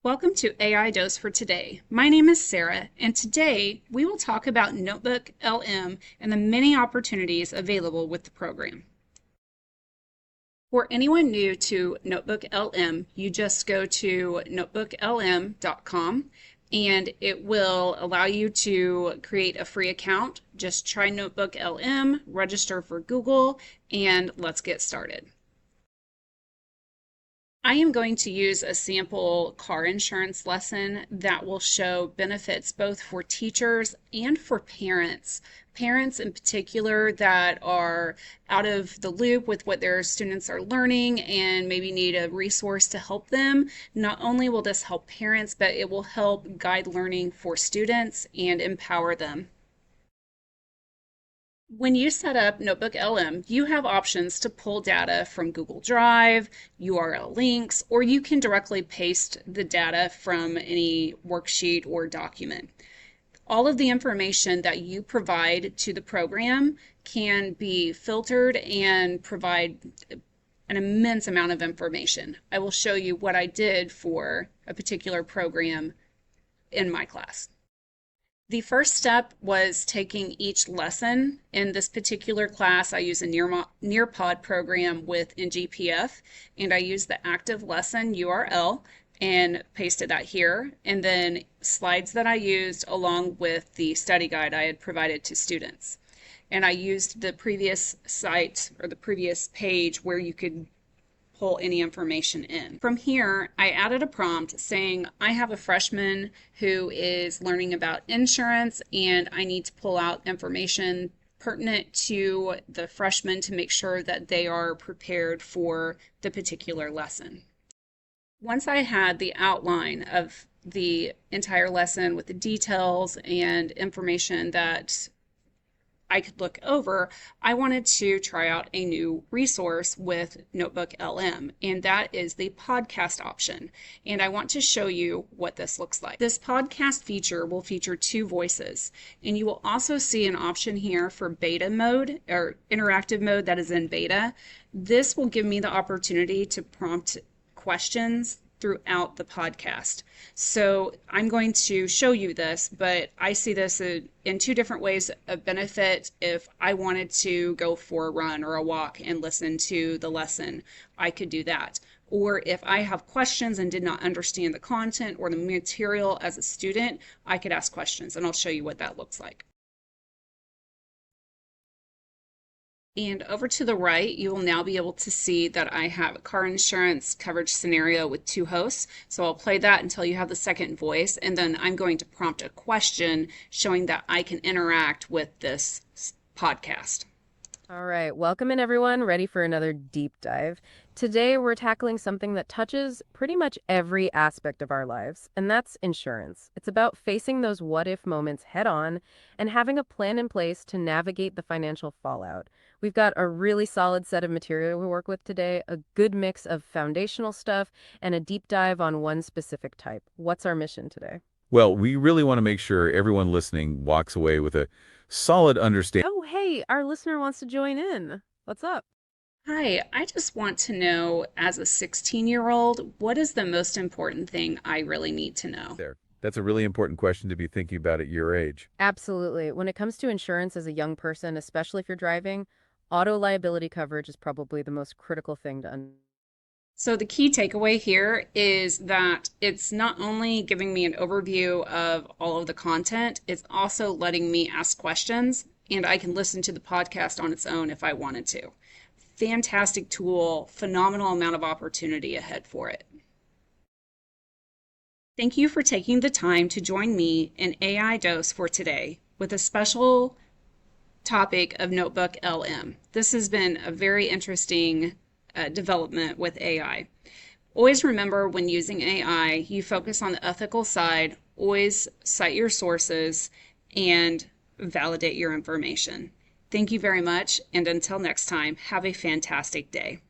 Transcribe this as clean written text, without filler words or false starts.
Welcome to AI Dose for Today. My name is Sarah, and today we will talk about NotebookLM and the many opportunities available with the program. For anyone new to NotebookLM, you just go to notebooklm.com and it will allow you to create a free account. Just try NotebookLM, register for Google, and let's get started. I am going to use a sample car insurance lesson that will show benefits both for teachers and for parents. Parents in particular that are out of the loop with what their students are learning and maybe need a resource to help them. Not only will this help parents, but it will help guide learning for students and empower them. When you set up NotebookLM, you have options to pull data from Google Drive, URL links, or you can directly paste the data from any worksheet or document. All of the information that you provide to the program can be filtered and provide an immense amount of information. I will show you what I did for a particular program in my class. The first step was taking each lesson. In this particular class, I use a Nearpod program with NGPF, and I use the active lesson URL and pasted that here, and then slides that I used along with the study guide I had provided to students. And I used the previous site or the previous page where you could pull any information in. From here, I added a prompt saying I have a freshman who is learning about insurance and I need to pull out information pertinent to the freshman to make sure that they are prepared for the particular lesson. Once I had the outline of the entire lesson with the details and information that I could look over, I wanted to try out a new resource with NotebookLM, and that is the podcast option. And I want to show you what this looks like. This podcast feature will feature two voices, and you will also see an option here for beta mode or interactive mode that is in beta. This will give me the opportunity to prompt questions throughout the podcast. So I'm going to show you this, but I see this in two different ways of benefit. If I wanted to go for a run or a walk and listen to the lesson, I could do that. Or if I have questions and did not understand the content or the material as a student, I could ask questions, and I'll show you what that looks like. And over to the right, you will now be able to see that I have a car insurance coverage scenario with two hosts. So I'll play that until you have the second voice, and then I'm going to prompt a question showing that I can interact with this podcast. All right, welcome in everyone, ready for another deep dive. Today we're tackling something that touches pretty much every aspect of our lives, and that's insurance. It's about facing those what-if moments head on and having a plan in place to navigate the financial fallout. We've got a really solid set of material we work with today, a good mix of foundational stuff, and a deep dive on one specific type. What's our mission today? Well, we really want to make sure everyone listening walks away with a solid understanding. Oh, hey, our listener wants to join in. What's up? Hi, I just want to know, as a 16-year-old, what is the most important thing I really need to know? That's a really important question to be thinking about at your age. Absolutely. When it comes to insurance as a young person, especially if you're driving, auto liability coverage is probably the most critical thing to understand. So the key takeaway here is that it's not only giving me an overview of all of the content, it's also letting me ask questions, and I can listen to the podcast on its own if I wanted to. Fantastic tool, phenomenal amount of opportunity ahead for it. Thank you for taking the time to join me in AI Dose for today with a special topic of NotebookLM. This has been a very interesting development with AI. Always remember when using AI, you focus on the ethical side, always cite your sources, and validate your information. Thank you very much, and until next time, have a fantastic day.